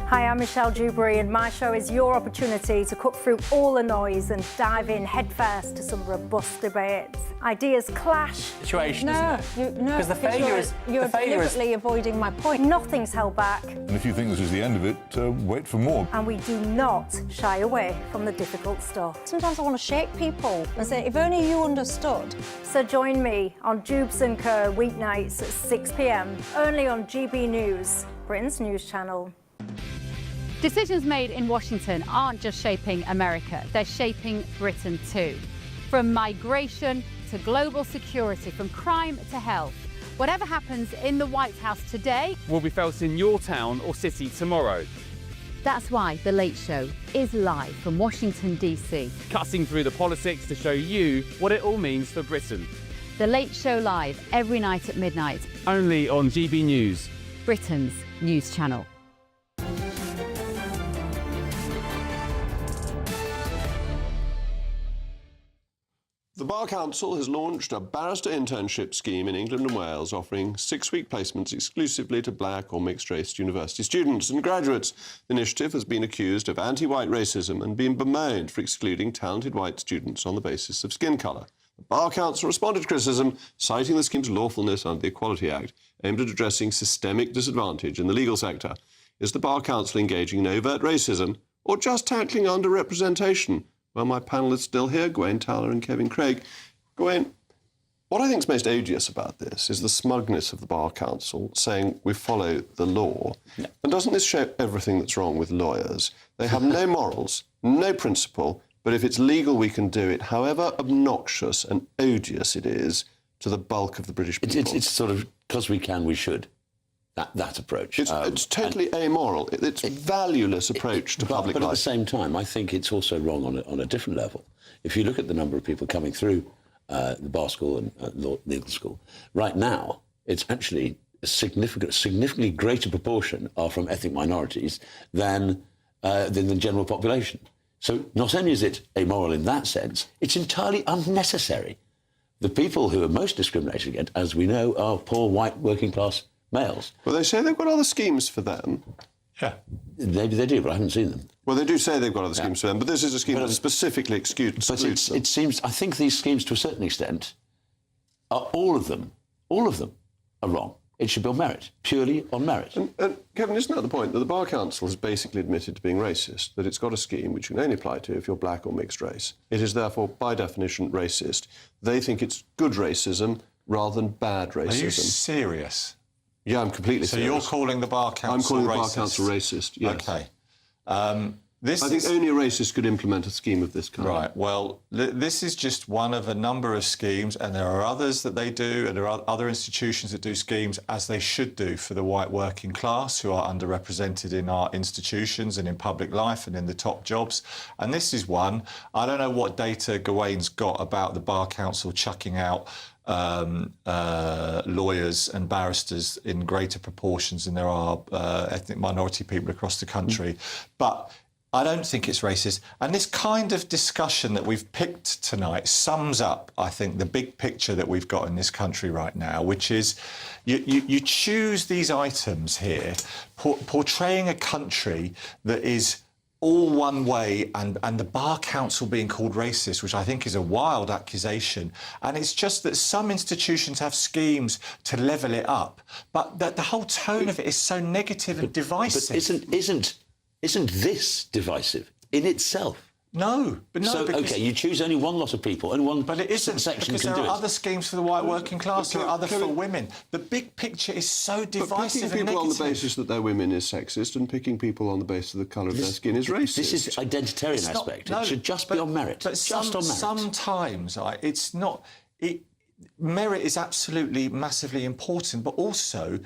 Hi, I'm Michelle Dewberry, and my show is your opportunity to cut through all the noise and dive in headfirst to some robust debates. Ideas clash. Situation, no, isn't it? No, Because the failure is you're deliberately avoiding my point. Nothing's held back, And if you think this is the end of it, wait for more. and we do not shy away from the difficult stuff. Sometimes I want to shake people and say, if only you understood. So join me on Dubes & Co. weeknights at 6 p.m. only on GB News, Britain's news channel. Decisions made in Washington aren't just shaping America, they're shaping Britain too. From migration to global security, from crime to health. Whatever happens in the White House today will be felt in your town or city tomorrow. That's why The Late Show is live from Washington, D.C. Cutting through the politics to show you what it all means for Britain. The Late Show live every night at midnight. Only on GB News, Britain's news channel. The Bar Council has launched a barrister internship scheme in England and Wales offering 6-week placements exclusively to black or mixed-race university students and graduates. The initiative has been accused of anti-white racism and been bemoaned for excluding talented white students on the basis of skin colour. The Bar Council responded to criticism, citing the scheme's lawfulness under the Equality Act, aimed at addressing systemic disadvantage in the legal sector. Is the Bar Council engaging in overt racism or just tackling underrepresentation? Well, my panellists still here, Gawain Towler and Kevin Craig. Gawain, what I think is most odious about this is the smugness of the Bar Council saying we follow the law. Yeah. And doesn't this show everything that's wrong with lawyers? They have no morals, no principle, but if it's legal, we can do it, however obnoxious and odious it is to the bulk of the British people. It's sort of, because we can, we should. That approach. It's totally amoral. It's a valueless approach to public life. But at the same time, I think it's also wrong on a different level. If you look at the number of people coming through the bar school and legal school, right now, it's actually a significantly greater proportion are from ethnic minorities than the general population. So not only is it amoral in that sense, it's entirely unnecessary. The people who are most discriminated against, as we know, are poor white working class males. Well, they say they've got other schemes for them. Yeah. Maybe they do, but I haven't seen them. Well, they do say they've got other schemes for them, but this is a scheme that specifically excludes them. It seems, I think these schemes, to a certain extent, are all of them are wrong. It should be on merit, purely on merit. And Kevin, isn't that the point, that the Bar Council has basically admitted to being racist, that it's got a scheme which you can only apply to if you're black or mixed race. It is therefore, by definition, racist. They think it's good racism rather than bad racism. Are you serious? Yeah, I'm completely serious. So you're calling the Bar Council racist? I'm calling the Bar Council racist, yes. OK. I think only a racist could implement a scheme of this kind. Right. Well, this is just one of a number of schemes, and there are others that they do, and there are other institutions that do schemes, as they should do, for the white working class who are underrepresented in our institutions and in public life and in the top jobs. And this is one. I don't know what data Gawain's got about the Bar Council chucking out lawyers and barristers in greater proportions than there are ethnic minority people across the country. But I don't think it's racist. And this kind of discussion that we've picked tonight sums up, I think, the big picture that we've got in this country right now, which is you choose these items here, portraying a country that is all one way, and the Bar Council being called racist, which I think is a wild accusation. And it's just that some institutions have schemes to level it up, but that the whole tone of it is so negative and divisive. But isn't this divisive in itself? No, but no. So, OK, you choose only one lot of people, and one but it isn't, section because can there do are it. other schemes for the white working class, there are other for women. The big picture is so divisive and picking people negative. on the basis that they're women is sexist, and picking people on the basis of the colour of their skin is racist. This is identitarian aspect. It should just be on merit. But just on merit. Sometimes it's not. merit is absolutely massively important, but also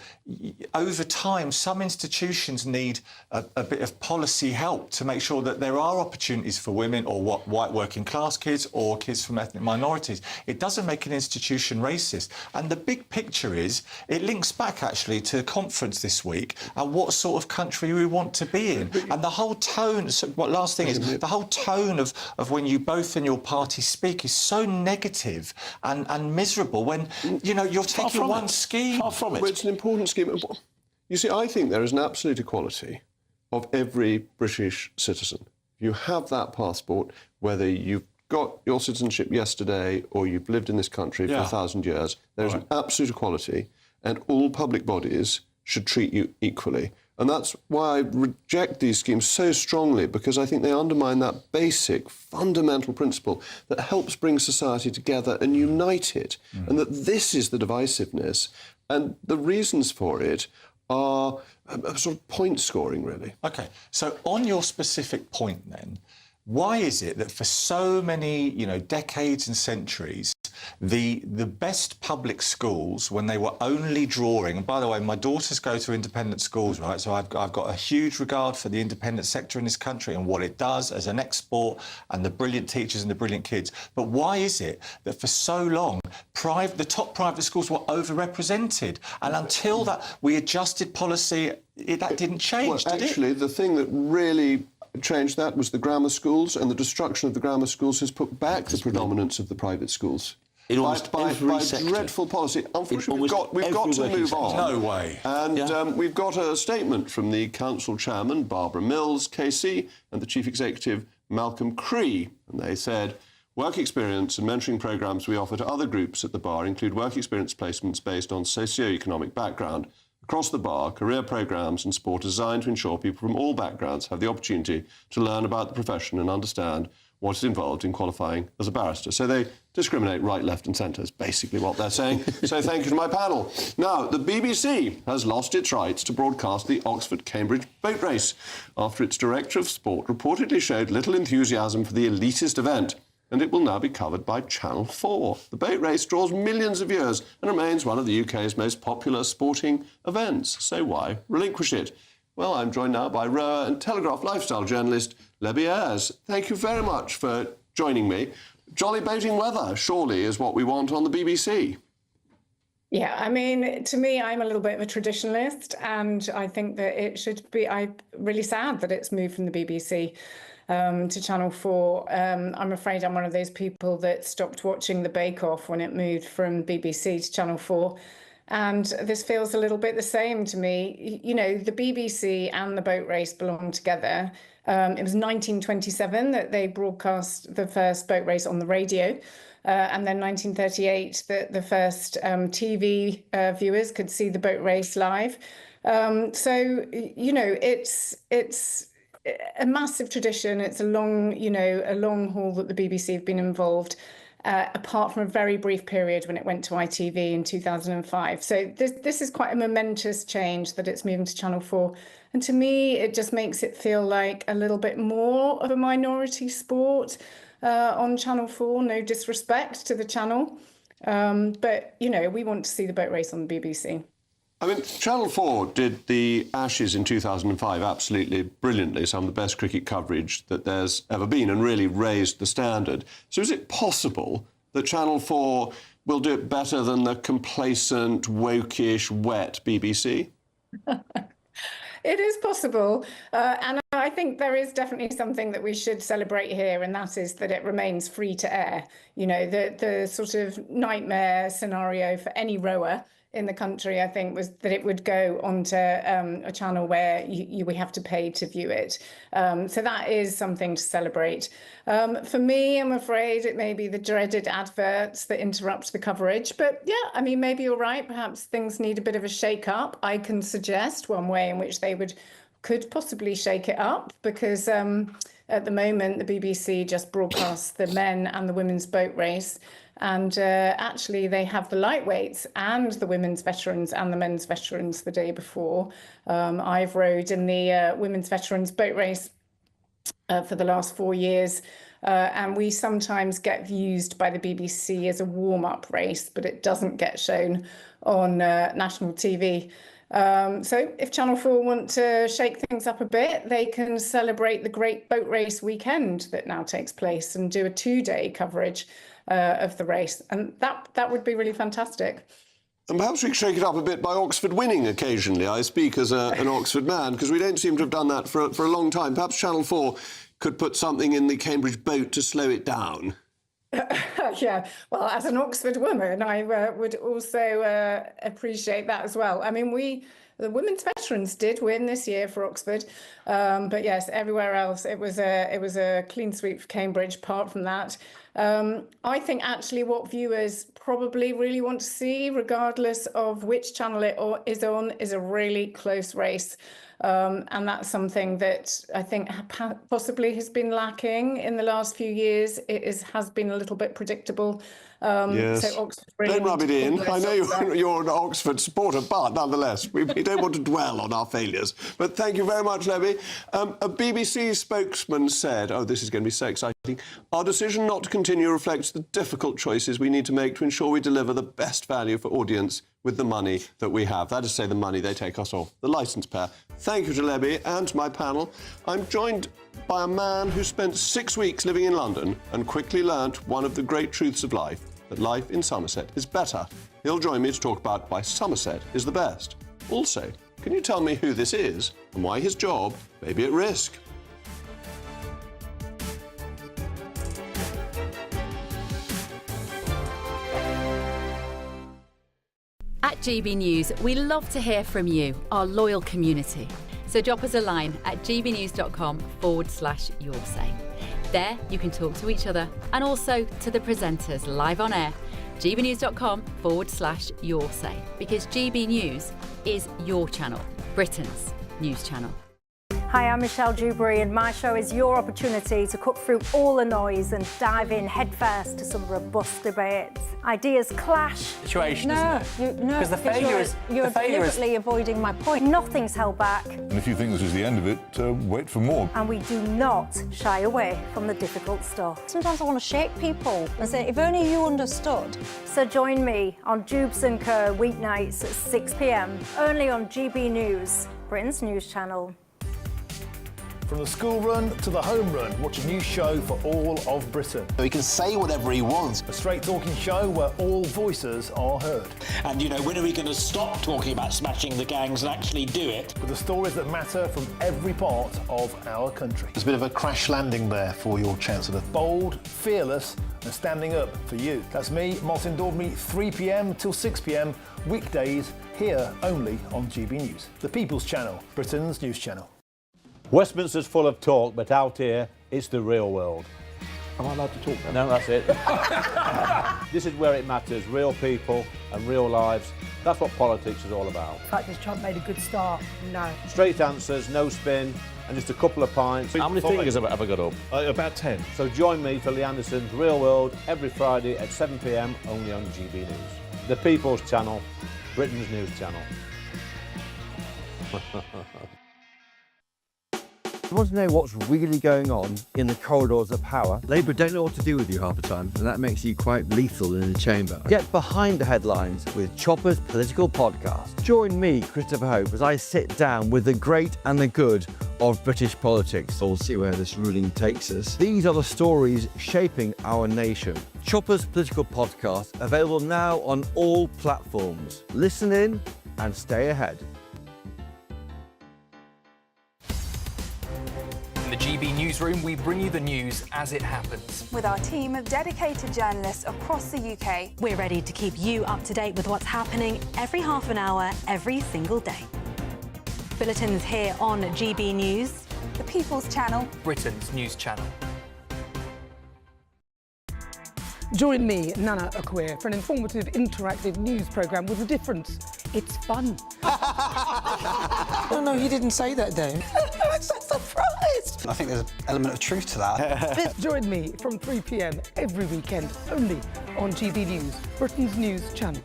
over time, some institutions need a bit of policy help to make sure that there are opportunities for women or white working class kids or kids from ethnic minorities. It doesn't make an institution racist. And the big picture is, it links back actually to a conference this week and what sort of country we want to be in. And the whole tone, so what last thing is, the whole tone of when you both in your party speak is so negative and miserable when, you know, you're taking one scheme. Far from it. Well, it's an important scheme. You see, I think there is an absolute equality of every British citizen. You have that passport, whether you've got your citizenship yesterday or you've lived in this country for 1,000 years, there's an absolute equality, and all public bodies should treat you equally. And that's why I reject these schemes so strongly, because I think they undermine that basic, fundamental principle that helps bring society together and unite it, and that this is the divisiveness. And the reasons for it are a sort of point scoring, really. OK, so on your specific point then, why is it that for so many, you know, decades and centuries, the best public schools, when they were only drawing, and by the way, my daughters go to independent schools, right? So I've got a huge regard for the independent sector in this country and what it does as an export and the brilliant teachers and the brilliant kids. But why is it that for so long, the top private schools were overrepresented? And until that we adjusted policy, that didn't change, did it? Actually, the thing that really changed that was the grammar schools, and the destruction of the grammar schools has put back the predominance of the private schools. By dreadful policy. Unfortunately, we've got to move on. No way. And we've got a statement from the council chairman, Barbara Mills, KC, and the chief executive, Malcolm Cree. And they said, work experience and mentoring programmes we offer to other groups at the bar include work experience placements based on socio-economic background. Across the bar, career programmes and support are designed to ensure people from all backgrounds have the opportunity to learn about the profession and understand what is involved in qualifying as a barrister. So they discriminate right, left and centre is basically what they're saying. So thank you to my panel. Now, the BBC has lost its rights to broadcast the Oxford-Cambridge boat race after its director of sport reportedly showed little enthusiasm for the elitist event, and it will now be covered by Channel 4. The boat race draws millions of viewers and remains one of the UK's most popular sporting events. So why relinquish it? Well, I'm joined now by rower and Telegraph lifestyle journalist Lebby Ayres. Thank you very much for joining me. Jolly boating weather, surely, is what we want on the BBC. Yeah, I mean, to me, I'm a little bit of a traditionalist, and I think that it should be. I'm really sad that it's moved from the BBC to Channel 4. I'm afraid I'm one of those people that stopped watching the Bake Off when it moved from BBC to Channel 4. And this feels a little bit the same to me. You know, the BBC and the boat race belong together. It was 1927 that they broadcast the first boat race on the radio. And then 1938, the first TV viewers could see the boat race live. So, you know, it's a massive tradition. It's a long haul that the BBC have been involved. Apart from a very brief period when it went to ITV in 2005. So this is quite a momentous change that it's moving to Channel 4. And to me, it just makes it feel like a little bit more of a minority sport on Channel 4. No disrespect to the channel. But, you know, we want to see the boat race on the BBC. I mean, Channel 4 did the Ashes in 2005 absolutely brilliantly, some of the best cricket coverage that there's ever been, and really raised the standard. So is it possible that Channel 4 will do it better than the complacent, wokish, wet BBC? It is possible. And I think there is definitely something that we should celebrate here, and that is that it remains free to air. You know, the sort of nightmare scenario for any rower in the country, I think, was that it would go onto a channel where we have to pay to view it. So that is something to celebrate. For me, I'm afraid it may be the dreaded adverts that interrupt the coverage. But yeah, I mean, maybe you're right. Perhaps things need a bit of a shake-up. I can suggest one way in which they could possibly shake it up, because at the moment, the BBC just broadcasts the men and the women's boat race. And actually, they have the lightweights and the women's veterans and the men's veterans the day before. I've rowed in the women's veterans boat race for the last 4 years. And we sometimes get used by the BBC as a warm-up race, but it doesn't get shown on national TV. So if Channel 4 want to shake things up a bit, they can celebrate the great boat race weekend that now takes place and do a 2-day coverage of the race. And that would be really fantastic. And perhaps we could shake it up a bit by Oxford winning occasionally. I speak as an Oxford man, because we don't seem to have done that for a long time. Perhaps Channel 4 could put something in the Cambridge boat to slow it down. Yeah, well, as an Oxford woman, I would also appreciate that as well. I mean, the women's veterans did win this year for Oxford, but yes, everywhere else it was a clean sweep for Cambridge. Apart from that, I think actually what viewers probably really want to see, regardless of which channel it is on, is a really close race. And that's something that I think possibly has been lacking in the last few years. It has been a little bit predictable. Yes. So Oxford really don't rub it in. I know success. you're an Oxford supporter, but nonetheless, we don't want to dwell on our failures. But thank you very much, Lebby. A BBC spokesman said, oh, this is going to be so exciting, our decision not to continue reflects the difficult choices we need to make to ensure we deliver the best value for audience with the money that we have. That is to say, the money they take us off, the licence pair. Thank you to Lebby and to my panel. I'm joined by a man who spent 6 weeks living in London and quickly learnt one of the great truths of life, that life in Somerset is better. He'll join me to talk about why Somerset is the best. Also, can you tell me who this is and why his job may be at risk? At GB News, we love to hear from you, our loyal community. So drop us a line at gbnews.com/yoursay. There you can talk to each other and also to the presenters live on air. gbnews.com/yoursay, because GB News is your channel, Britain's news channel. Hi, I'm Michelle Dewberry, and my show is your opportunity to cut through all the noise and dive in headfirst to some robust debates. Ideas clash. Situation, isn't it? Because the failure is you're deliberately avoiding my point. Nothing's held back, And if you think this is the end of it, wait for more. and we do not shy away from the difficult stuff. Sometimes I want to shake people and say, if only you understood. So join me on Jubes & Co. weeknights at 6 p.m, only on GB News, Britain's news channel. From the school run to the home run, watch a new show for all of Britain. He can say whatever he wants. A straight talking show where all voices are heard. And, when are we going to stop talking about smashing the gangs and actually do it? With the stories that matter from every part of our country. There's a bit of a crash landing there for your Chancellor. Bold, fearless and standing up for you. That's me, Martin Daubney, 3 p.m. till 6 p.m, weekdays, here only on GB News. The People's Channel, Britain's news channel. Westminster's full of talk, but out here, it's the real world. Am I allowed to talk then? No, that's it. This is where it matters, real people and real lives. That's what politics is all about. In fact, has Trump made a good start? No. Straight answers, no spin, and just a couple of pints. How many fingers have I got up? About 10. So join me for Lee Anderson's Real World every Friday at 7 p.m, only on GB News. The People's Channel, Britain's news channel. You want to know what's really going on in the corridors of power? Labour don't know what to do with you half the time, and that makes you quite lethal in the chamber. Get behind the headlines with Chopper's Political Podcast. Join me, Christopher Hope, as I sit down with the great and the good of British politics. We'll see where this ruling takes us. These are the stories shaping our nation. Chopper's Political Podcast, available now on all platforms. Listen in and stay ahead. In the GB Newsroom, we bring you the news as it happens. With our team of dedicated journalists across the UK. We're ready to keep you up to date with what's happening every half an hour, every single day. Bulletins here on GB News. The People's Channel. Britain's news channel. Join me, Nana Akwe, for an informative, interactive news programme with a difference. It's fun. No, he didn't say that, Dave. I'm so surprised. I think there's an element of truth to that. Join me from 3 p.m. every weekend, only on GB News, Britain's news channel.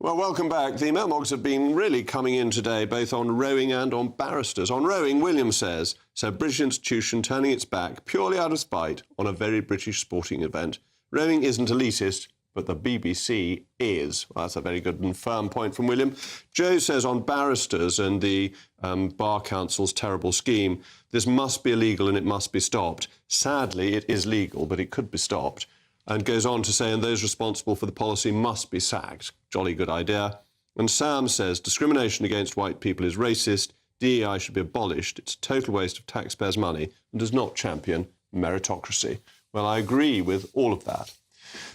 Well, welcome back. The mailmogs have been really coming in today, both on rowing and on barristers. On rowing, William says, so British institution turning its back purely out of spite on a very British sporting event. Rowing isn't elitist, but the BBC is. Well, that's a very good and firm point from William. Joe says on barristers and the Bar Council's terrible scheme, this must be illegal and it must be stopped. Sadly, it is legal, but it could be stopped. And goes on to say, and those responsible for the policy must be sacked. Jolly good idea. And Sam says, discrimination against white people is racist. DEI should be abolished. It's a total waste of taxpayers' money and does not champion meritocracy. Well, I agree with all of that.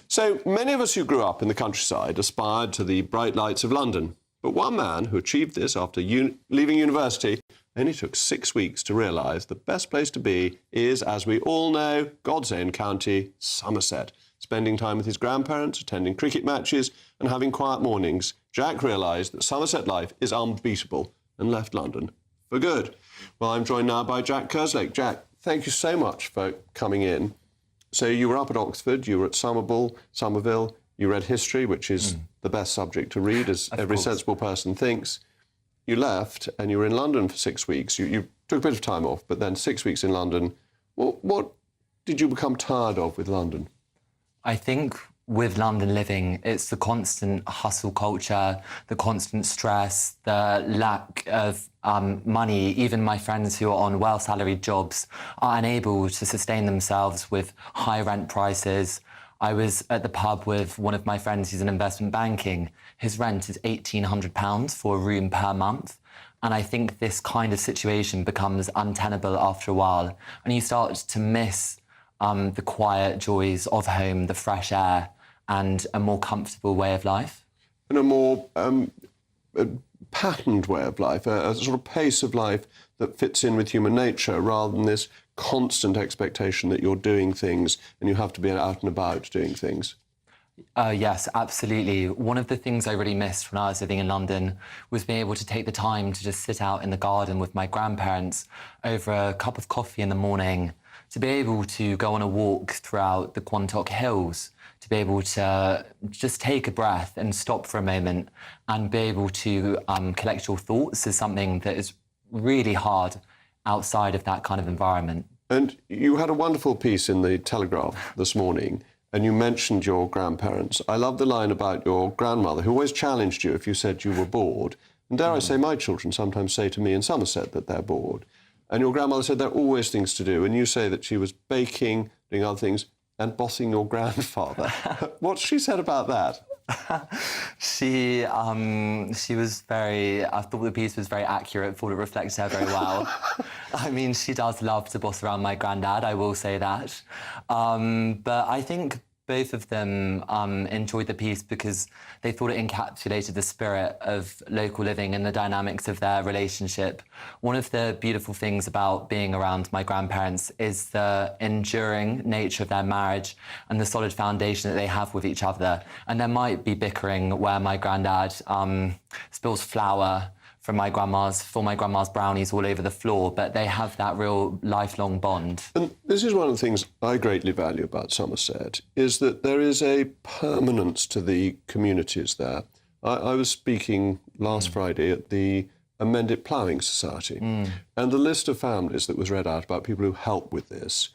So many of us who grew up in the countryside aspired to the bright lights of London. But one man who achieved this after leaving university only took 6 weeks to realise the best place to be is, as we all know, God's own county, Somerset. Spending time with his grandparents, attending cricket matches and having quiet mornings, Jack realised that Somerset life is unbeatable and left London for good. Well, I'm joined now by Jack Kerslake. Jack, thank you so much for coming in. So you were up at Oxford, you were at Somerville, you read history, which is the best subject to read, as every sensible person thinks. You left and you were in London for 6 weeks. You took a bit of time off, but then 6 weeks in London. What did you become tired of with London? I think with London living, it's the constant hustle culture, the constant stress, the lack of money. Even my friends who are on well-salaried jobs are unable to sustain themselves with high rent prices. I was at the pub with one of my friends who's in investment banking. His rent is £1,800 for a room per month. And I think this kind of situation becomes untenable after a while. And you start to miss the quiet joys of home, the fresh air, and a more comfortable way of life. And a more patterned way of life, a sort of pace of life that fits in with human nature, rather than this constant expectation that you're doing things and you have to be out and about doing things. Yes, absolutely. One of the things I really missed when I was living in London was being able to take the time to just sit out in the garden with my grandparents over a cup of coffee in the morning, to be able to go on a walk throughout the Quantock Hills, to be able to just take a breath and stop for a moment and be able to collect your thoughts is something that is really hard outside of that kind of environment. And you had a wonderful piece in the Telegraph this morning, and you mentioned your grandparents. I love the line about your grandmother, who always challenged you if you said you were bored. And dare I say, my children sometimes say to me in Somerset that they're bored. And your grandmother said there are always things to do, and you say that she was baking, doing other things, and bossing your grandfather. What's she said about that? She was very... I thought the piece was very accurate, thought it reflected her very well. I mean, she does love to boss around my granddad, I will say that. But I think both of them enjoyed the piece because they thought it encapsulated the spirit of local living and the dynamics of their relationship. One of the beautiful things about being around my grandparents is the enduring nature of their marriage and the solid foundation that they have with each other. And there might be bickering where my granddad spills flour for my grandma's brownies all over the floor, but they have that real lifelong bond. And this is one of the things I greatly value about Somerset, is that there is a permanence to the communities there. I was speaking last Friday at the Amended Ploughing Society, and the list of families that was read out about people who help with this,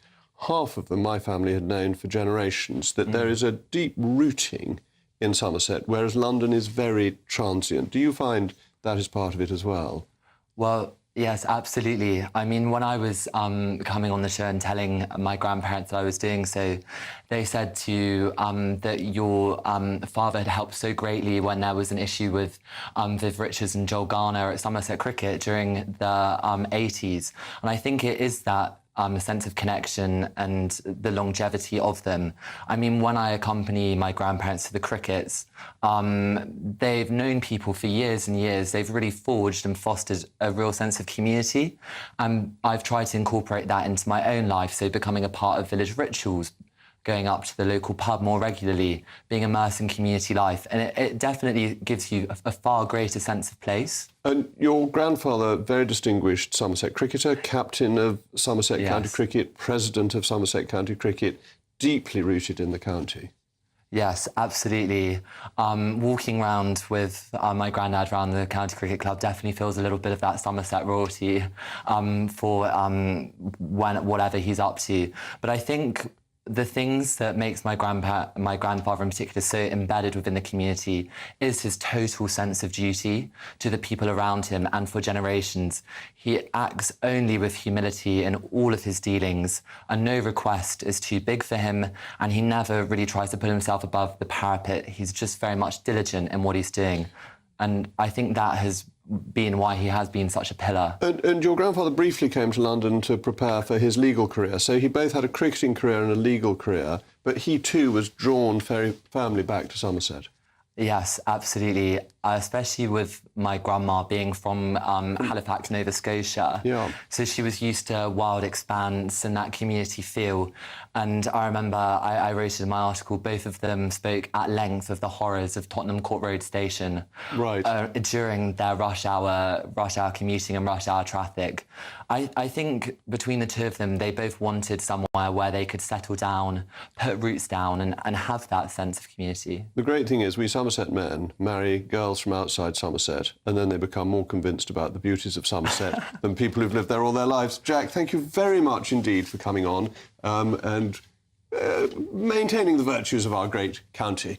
half of them my family had known for generations, that there is a deep rooting in Somerset, whereas London is very transient. Do you find that is part of it as well? Well, yes, absolutely. I mean, when I was coming on the show and telling my grandparents that I was doing so, they said that your father had helped so greatly when there was an issue with Viv Richards and Joel Garner at Somerset Cricket during the 80s. And I think it is that sense of connection and the longevity of them. I mean, when I accompany my grandparents to the crickets, they've known people for years and years. They've really forged and fostered a real sense of community. And I've tried to incorporate that into my own life, so becoming a part of village rituals, going up to the local pub more regularly, being immersed in community life. And it definitely gives you a far greater sense of place. And your grandfather, very distinguished Somerset cricketer, captain of Somerset County Cricket, president of Somerset County Cricket, deeply rooted in the county. Yes, absolutely. Walking around with my granddad around the county cricket club definitely feels a little bit of that Somerset royalty for whatever he's up to. But I think the things that makes my grandfather in particular so embedded within the community is his total sense of duty to the people around him and for generations. He acts only with humility in all of his dealings, and no request is too big for him, and he never really tries to put himself above the parapet. He's just very much diligent in what he's doing. And I think that has been why he has been such a pillar. And your grandfather briefly came to London to prepare for his legal career. So he both had a cricketing career and a legal career, but he too was drawn very firmly back to Somerset. Yes, absolutely. Especially with my grandma being from Halifax, Nova Scotia. Yeah. So she was used to wild expanse and that community feel. And I remember I wrote in my article, both of them spoke at length of the horrors of Tottenham Court Road Station. Right. During their rush hour commuting and rush hour traffic. I think between the two of them, they both wanted somewhere where they could settle down, put roots down and have that sense of community. The great thing is we Somerset men marry girls from outside Somerset and then they become more convinced about the beauties of Somerset than people who've lived there all their lives. Jack, thank you very much indeed for coming on and maintaining the virtues of our great county.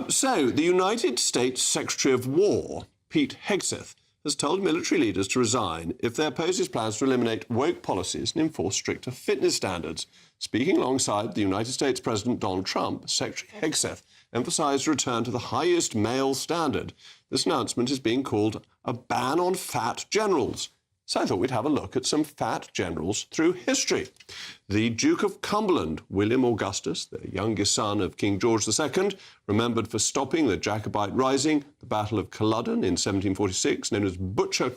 So, the United States Secretary of War, Pete Hegseth, has told military leaders to resign if they oppose his plans to eliminate woke policies and enforce stricter fitness standards. Speaking alongside the United States President Donald Trump, Secretary Hegseth emphasised a return to the highest male standard. This announcement is being called a ban on fat generals. So I thought we'd have a look at some fat generals through history. The Duke of Cumberland, William Augustus, the youngest son of King George II, remembered for stopping the Jacobite Rising, the Battle of Culloden in 1746, known as Butcher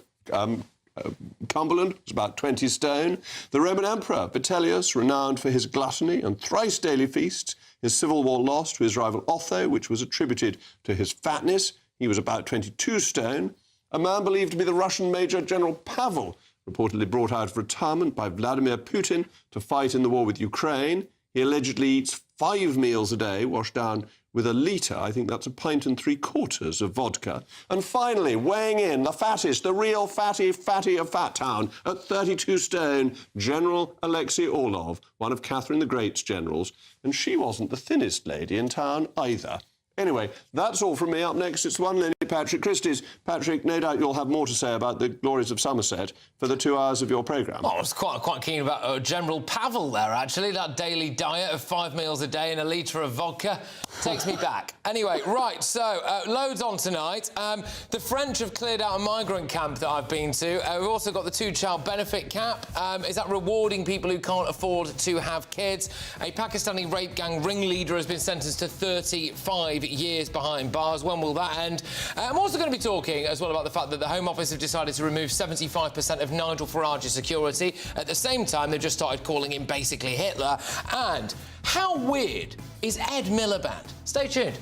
Cumberland, was about 20 stone. The Roman Emperor Vitellius, renowned for his gluttony and thrice daily feasts, his civil war lost to his rival Otho, which was attributed to his fatness. He was about 22 stone. A man believed to be the Russian Major General Pavel, reportedly brought out of retirement by Vladimir Putin to fight in the war with Ukraine. He allegedly eats 5 meals a day, washed down with a litre, I think that's a pint and 3/4 of vodka. And finally, weighing in, the fattest, the real fatty of Fat Town, at 32 stone, General Alexei Orlov, one of Catherine the Great's generals. And she wasn't the thinnest lady in town either. Anyway, that's all from me. Up next, it's the one and only Patrick Christie's. Patrick, no doubt you'll have more to say about the glories of Somerset for the 2 hours of your programme. Oh, I was quite keen about General Pavel there, actually. That daily diet of 5 meals a day and a litre of vodka takes me back. Anyway, right, so loads on tonight. The French have cleared out a migrant camp that I've been to. We've also got the 2-child benefit cap. Is that rewarding people who can't afford to have kids? A Pakistani rape gang ringleader has been sentenced to 35 years behind bars. When will that end? I'm also going to be talking as well about the fact that the Home Office have decided to remove 75% of Nigel Farage's security. At the same time, they've just started calling him basically Hitler. And how weird is Ed Miliband? Stay tuned.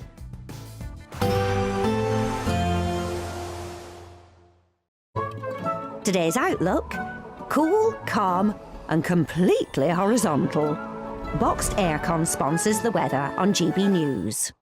Today's outlook: cool, calm and completely horizontal. Boxed Aircon sponsors the weather on GB News.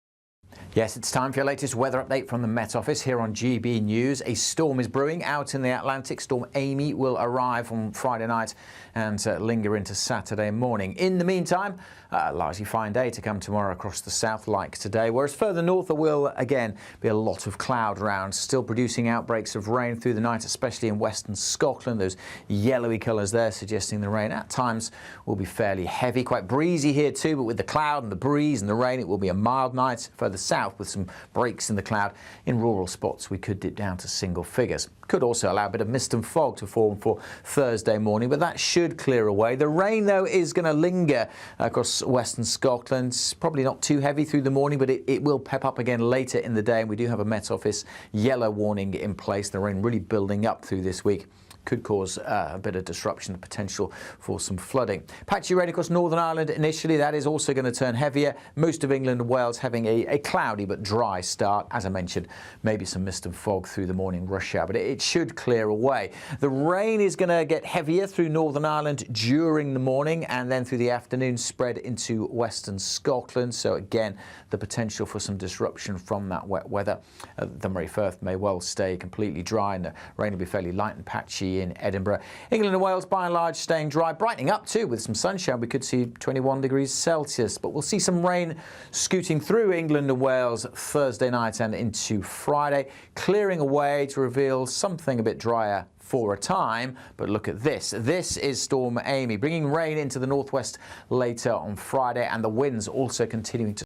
Yes, it's time for your latest weather update from the Met Office here on GB News. A storm is brewing out in the Atlantic. Storm Amy will arrive on Friday night and linger into Saturday morning. In the meantime, largely fine day to come tomorrow across the south like today, whereas further north there will again be a lot of cloud around, still producing outbreaks of rain through the night, especially in western Scotland. Those yellowy colours there suggesting the rain at times will be fairly heavy, quite breezy here too, but with the cloud and the breeze and the rain it will be a mild night. Further south with some breaks in the cloud, in rural spots we could dip down to single figures. Could also allow a bit of mist and fog to form for Thursday morning, but that should clear away. The rain, though, is going to linger across western Scotland. It's probably not too heavy through the morning, but it will pep up again later in the day. And we do have a Met Office yellow warning in place. The rain really building up through this week. could cause a bit of disruption, the potential for some flooding. Patchy rain across Northern Ireland initially. That is also going to turn heavier. Most of England and Wales having a cloudy but dry start. As I mentioned, maybe some mist and fog through the morning rush hour, but it should clear away. The rain is going to get heavier through Northern Ireland during the morning and then through the afternoon spread into western Scotland. So again, the potential for some disruption from that wet weather. The Moray Firth may well stay completely dry and the rain will be fairly light and patchy in Edinburgh. England and Wales by and large staying dry, brightening up too with some sunshine. We could see 21 degrees Celsius, but we'll see some rain scooting through England and Wales Thursday night and into Friday, clearing away to reveal something a bit drier for a time. But look at this. This is Storm Amy, bringing rain into the northwest later on Friday, and the winds also continuing to